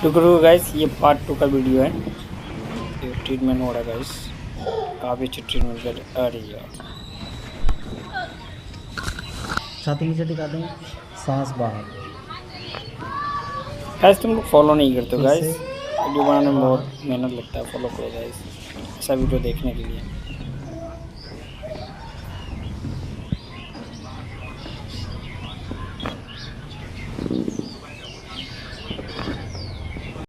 रुको रुको गाइस, ये पार्ट 2 का वीडियो है। ये ट्रीटमेंट हो रहा है गाइस, काफ़ी अच्छी ट्रीटमेंट कर। अरे यार छाती नीचे दिखा दें, सांस बाहर। गाइस तुम लोग फॉलो नहीं करते हो फिर से गाइस, वीडियो बनाने में बहुत बाहर। मेहनत लगता है, फॉलो करो गाइस ऐसा वीडियो देखने के लिए।